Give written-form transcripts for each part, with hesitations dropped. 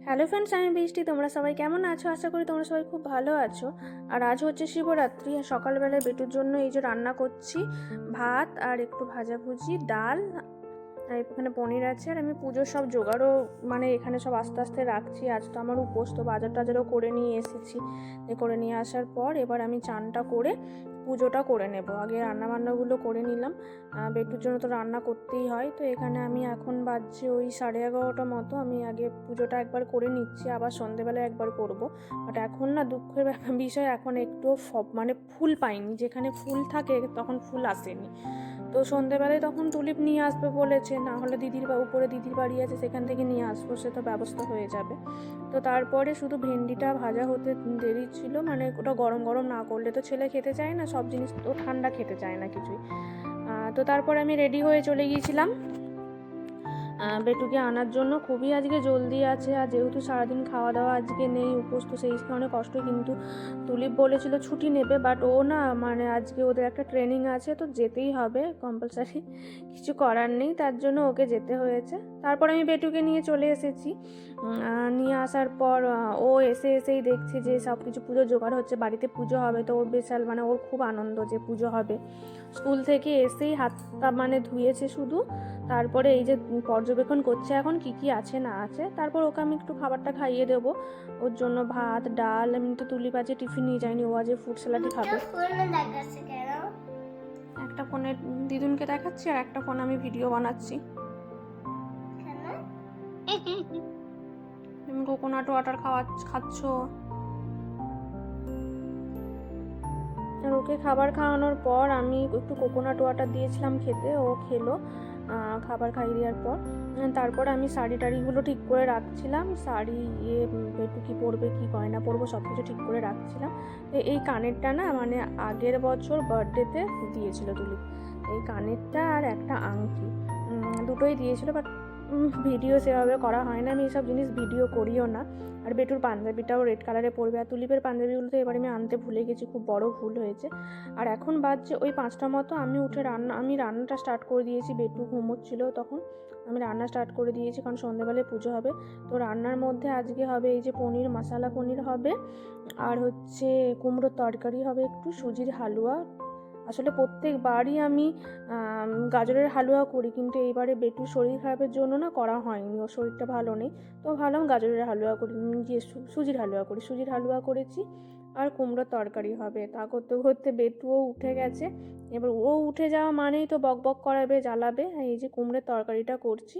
Hello friends, আমি বৃষ্টি। তোমরা সবাই কেমন আছো? আশা করি তোমরা সবাই খুব ভালো আছো। আর আজ হচ্ছে শিবরাত্রি, আর সকালবেলায় বেটুর জন্য এই যে রান্না করছি, ভাত আর একটু ভাজাভুজি, ডাল, আর এখানে পনির আছে। আর আমি পুজোর সব জোগাড়ও মানে এখানে সব আস্তে আস্তে রাখছি। আজ তো আমার উপোস, তো বাজার টাজারও করে নিয়ে এসেছি। করে নিয়ে আসার পর এবার আমি চানটা করে পুজোটা করে নেব। আগে রান্নাবান্নাগুলো করে নিলাম, বেটুর জন্য তো রান্না করতেই হয়। তো এখানে আমি এখন বাজছে ওই 11:30 মতো। আমি আগে পুজোটা একবার করে নিচ্ছি, আবার সন্ধেবেলায় একবার করব। বাট এখন না দুঃখের বিষয়, এখন একটু মানে ফুল পাইনি। যেখানে ফুল থাকে তখন ফুল আসেনি। তো সন্ধেবেলায় তখন টুলিপ নিয়ে আসবে বলেছে, না হলে উপরে দিদির বাড়ি আছে, সেখান থেকে নিয়ে আসবো, সে তো ব্যবস্থা হয়ে যাবে। তো তারপরে শুধু ভেন্ডিটা ভাজা হতে দেরি ছিল, মানে ওটা গরম গরম না করলে তো ছেলে খেতে চায় না, সব জিনিস তো ঠান্ডা খেতে চায় না কিছুই। তো তারপরে আমি রেডি হয়ে চলে গিয়েছিলাম বেটুকে আনার জন্য। খুবই আজকে জলদি আছে, আর যেহেতু সারাদিন খাওয়া দাওয়া আজকে নেই, উপোস, তো সেই কারণে কষ্ট। কিন্তু তুলিপ বলেছিল ছুটি নেবে, বাট ও না, মানে আজকে ওদের একটা ট্রেনিং আছে, তো যেতেই হবে কম্পালসারি, কিছু করার নেই, তার জন্য ওকে যেতে হয়েছে। তারপর আমি বেটুকে নিয়ে চলে এসেছি। নিয়ে আসার পর ও এসেই দেখছে যে সব কিছু পুজো জোগাড় হচ্ছে, বাড়িতে পুজো হবে। তো ওর বিশাল, মানে ওর খুব আনন্দ যে পুজো হবে। স্কুল থেকে এসেই হাতটা মানে ধুয়েছে শুধু, তারপরে এই যে পর্যবেক্ষণ করছে এখন কি কি আছে না আছে। তারপর ওকে আমি একটু খাবারটা খাইয়ে দেবো, ওর জন্য ভাত ডাল। আমি তো তুলি বাজে টিফিন নিয়ে যাইনি, ও আজ ফ্রুট স্যালাডই খাবে। একটা ফোনে দিদুনকে দেখাচ্ছি, আর একটা ফোন আমি ভিডিও বানাচ্ছি। তুমি কোকোনাট ওয়াটার খাচ্ছ। আর ওকে খাবার খাওয়ানোর পর আমি একটু কোকোনাট ওয়াটার দিয়েছিলাম খেতে, ও খেলো। খাবার খাইয়ে দেওয়ার পর তারপর আমি শাড়ি টাড়িগুলো ঠিক করে রাখছিলাম। শাড়ি একটু কী পরবে কী গয়না পরবো সব কিছু ঠিক করে রাখছিলাম। এই কানেরটা না, মানে আগের বছর বার্থডেতে দিয়েছিল তুলি, এই কানেরটা আর একটা আংটি, দুটোই দিয়েছিল। বাট ভিডিও সেভাবে করা হয় না, আমি এইসব জিনিস ভিডিও করিও না। আর বেটুর পাঞ্জাবিটাও রেড কালারে পরবে। আর তুলিপের পাঞ্জাবিগুলো তো এবার আমি আনতে ভুলে গেছি, খুব বড় ভুল হয়েছে। আর এখন বাজছে ওই 5টা মতো, আমি উঠে রান্নাটা স্টার্ট করে দিয়েছি। বেটু ঘুমোচ্ছিল তখন, আমি রান্না স্টার্ট করে দিয়েছি, কারণ সন্ধ্যেবেলায় পুজো হবে। তো রান্নার মধ্যে আজকে হবে এই যে পনির, মশালা পনির হবে, আর হচ্ছে কুমড়োর তরকারি হবে, একটু সুজির হালুয়া। আসলে প্রত্যেকবারই আমি গাজরের হালুয়া করি, কিন্তু এইবারে বেটুর শরীর খারাপের জন্য না করা হয়নি, ওর শরীরটা ভালো নেই। তো ভাবলাম গাজরের হালুয়া করি, গিয়ে সুজির হালুয়া করেছি। আর কুমড়োর তরকারি হবে। তা করতে করতে বেটুও উঠে গেছে। এবার ও উঠে যাওয়া মানেই তো বক বক করাবে, জ্বালাবে। এই যে কুমড়োর তরকারিটা করছি।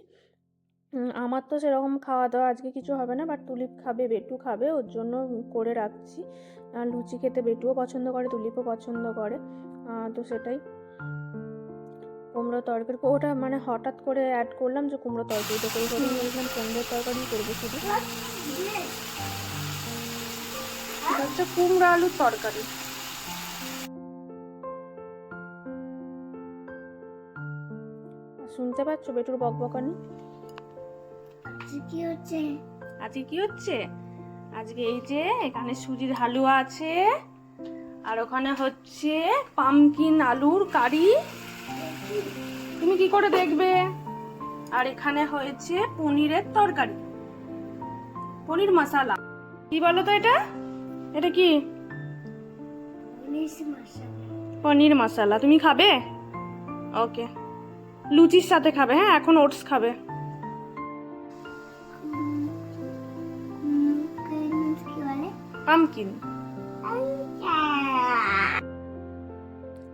আমার তো সেরকম খাওয়া দাওয়া আজকে কিছু হবে না, বাট তুলিপ খাবে, বেটু খাবে, ওর জন্য করে রাখছি। লুচি খেতে বেটুও পছন্দ করে, তুলিপও পছন্দ করে। তো সেটাই কুমড়ো তরকারি, ওটা মানে হঠাৎ করে অ্যাড করলাম যে কুমড়ো তরকারিটা করে ভেবেছিলাম কুমড়োর তরকারি করবো শুধু। হচ্ছে কুমড়ো আলুর তরকারি। শুনতে পাচ্ছ বেটুর বকবকানি? আজকে কি হচ্ছে? আজকে এই যে এখানে সুজির হালুয়া আছে, আর ওখানে হচ্ছে পামকিন আলুর কারি। তুমি কি করে দেখবে? আর এখানে হয়েছে পনিরের তরকারি, পনির মশালা। কি বলো তো এটা? এটা কি? পনির মশালা। তুমি খাবে? ওকে, লুচির সাথে খাবে। হ্যাঁ, এখন ওটস খাবে। পামকিন।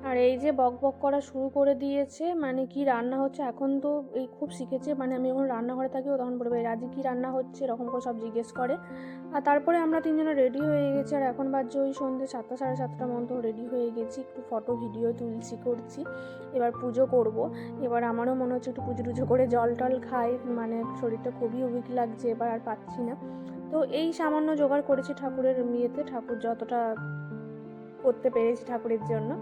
আর এই যে বক বক করা শুরু করে দিয়েছে, মানে কি রান্না হচ্ছে এখন তো এই খুব শিখেছে। মানে আমি যখন রান্নাঘরে থাকি ও তখন বলবে আজকে কী রান্না হচ্ছে, এরকম করে সব জিজ্ঞেস করে। আর তারপরে আমরা তিনজনে রেডি হয়ে গেছি। আর এখন বাজছে ওই সন্ধ্যে 7টা 7:30 মতো রেডি হয়ে গেছি, একটু ফটো ভিডিও তুলছি, করছি। এবার পুজো করব। এবার আমারও মনে হচ্ছে একটু পুজো টুজো করে জল টল খাই, মানে শরীরটা খুবই উইক লাগছে এবার, আর পাচ্ছি না। তো এই সামান্য জোগাড় করেছি ঠাকুরের ঠাকুর যতটা করতে পেরেছি ঠাকুরের জন্য।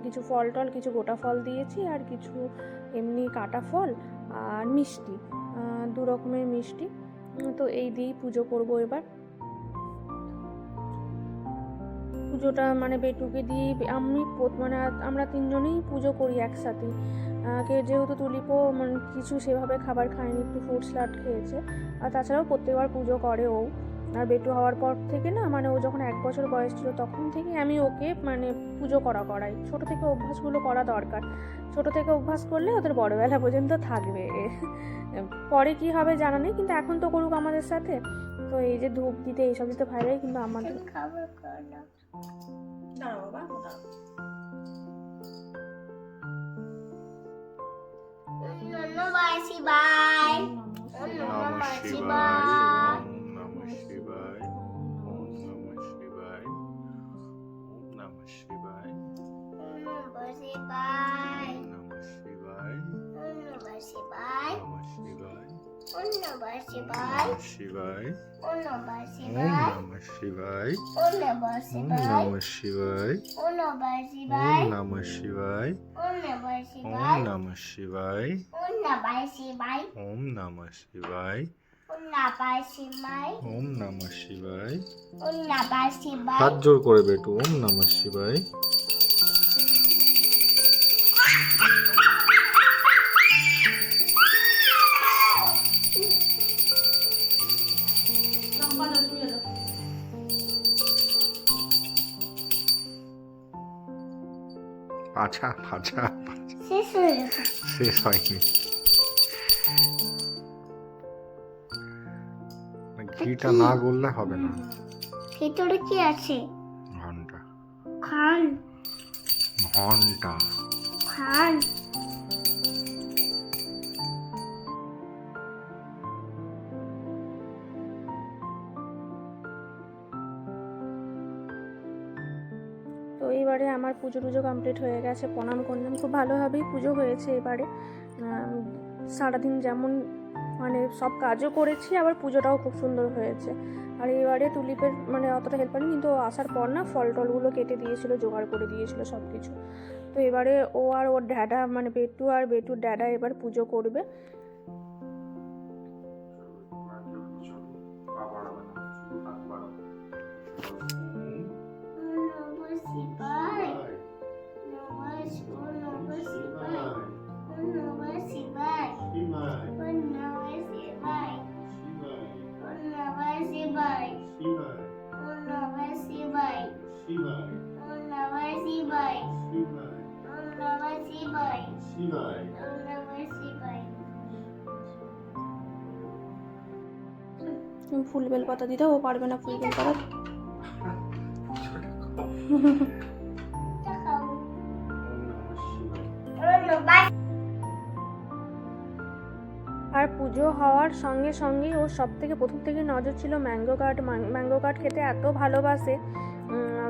কিছু ফল টল, কিছু গোটা ফল দিয়েছি, আর কিছু এমনি কাটা ফল, আর মিষ্টি, 2 রকমের মিষ্টি। তো এই দিয়েই পুজো করব এবার। পুজোটা মানে বেটুকে দিয়ে আমি মানে আমরা 3জনেই পুজো করি একসাথে। যেহেতু তুলিপও মানে কিছু সেভাবে খাবার খায়নি, একটু ফ্রুট স্যালাড খেয়েছে। আর তাছাড়াও প্রত্যেকবার পুজো করে ও। আর বেটু হওয়ার পর থেকে না, মানে ও যখন 1 বছর বয়স ছিল তখন থেকে আমি ওকে মানে পুজো করাই। ছোট থেকে অভ্যাসগুলো করা দরকার। ছোট থেকে অভ্যাস করলে ওদের বড়বেলা পর্যন্ত থাকবে। পরে কি হবে জানা নেই, কিন্তু এখন তো করুক আমাদের সাথে। তো এই যে ধূপ দিতে এইসব দিতে ভালো, কিন্তু আমাদের দাঁড়াও বাবা, দাঁড়াও। নমঃ শিবায়, নমঃ শিবায়, নমঃ শিবায়, ওম নমঃ শিবায়, ওম নমঃ শিবায়, নমঃ শিবায়, নমঃ শিবায়, নমঃ শিবায়, নমঃ শিবায়, নমঃ শিবায়, নমঃ শিবায়, নমঃ শিবায়, ওম নমঃ শিবায়, নমঃ শিবায়, ওম নমঃ শিবায়, নমঃ শিবায়, ওম নমঃ শিবায়, নমঃ শিবায়, ওম নমঃ শিবায়, নমঃ শিবায়, ওম নমঃ শিবায়, নমঃ শিবায়। হাত জোর করে বেটু, ওম নমঃ শিবায়। পাছা পাছা শেষ হয়ে গেছে। শেষ হয়নি। ঘিটা না গললে হবে না। ভিতরে কি আছে? ঘন্টা খান ঘন্টা খান। তো এইবারে আমার পুজো টুজো কমপ্লিট হয়ে গেছে, প্রণাম করলাম, খুব ভালোভাবেই পুজো হয়েছে এবারে। সারাদিন যেমন মানে সব কাজও করেছি, আবার পুজোটাও খুব সুন্দর হয়েছে। আর এবারে তুলিপের মানে অতটা হেল্প করেনি, কিন্তু ও আসার পর না ফল টলগুলো কেটে দিয়েছিল, জোগাড় করে দিয়েছিল সব কিছু। তো এবারে ও আর ওর ড্যাডা মানে বেটু আর বেটুর ড্যাডা এবার পুজো করবে। নমঃ শিবায়, নমঃ শিবায়, নমঃ শিবায়, নমঃ শিবায়, নমঃ শিবায়, নমঃ শিবায়, নমঃ শিবায়, নমঃ শিবায়, নমঃ শিবায়, নমঃ শিবায়। তুমি ফুল বেল পাতা দিতে, ও পারবে না ফুল বেল পাতা। আর পুজো হওয়ার সঙ্গে সঙ্গেই ওর সব থেকে প্রথম থেকে নজর ছিল ম্যাঙ্গো কাট খেতে এত ভালোবাসে।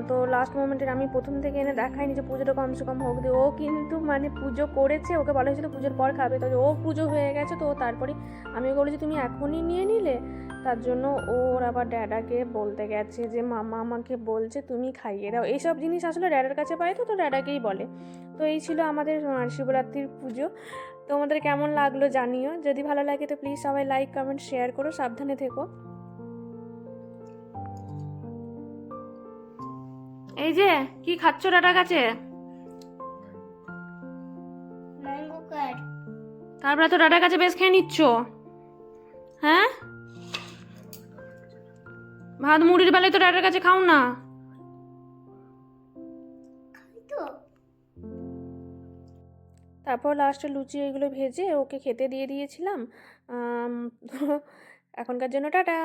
তো লাস্ট মোমেন্টের আমি প্রথম থেকে এনে দেখাইনি যে পুজোটা কমসে কম হোক দিয়ে, ও কিন্তু মানে পুজো করেছে, ওকে বলা হয়েছিল পুজোর পর খাবে, তো ও পুজো হয়ে গেছে। তো তারপরে আমি ওকে বলেছি তুমি এখনই নিয়ে নিলে, তার জন্য ওর আবার ড্যাডাকে বলতে গেছে যে মামা আমাকে বলছে তুমি খাইয়ে দাও। এইসব জিনিস আসলে ড্যাডার কাছে পাই, তো ড্যাডাকেই বলে। তো এই ছিল আমাদের শিবরাত্রির পুজো। তোমাদের কেমন লাগলো জানিও, যদি ভালো লাগে তো প্লিজ সবাই লাইক কমেন্ট শেয়ার করো, সাবধানে থেকো। এই যে কি খাচ্ছ ডাটার কাছে? ম্যাঙ্গো কাট। তারপরে তো ডাটার কাছে বেশ খেয়ে নিচ্ছ, হ্যাঁ? ভাত মুড়ির বেলায় তো ডাটার কাছে খাও না। তো তারপর লাস্টে লুচি এগুলো ভেজে ওকে খেতে দিয়ে দিয়েছিলাম। এখনকার জন্য টাটা।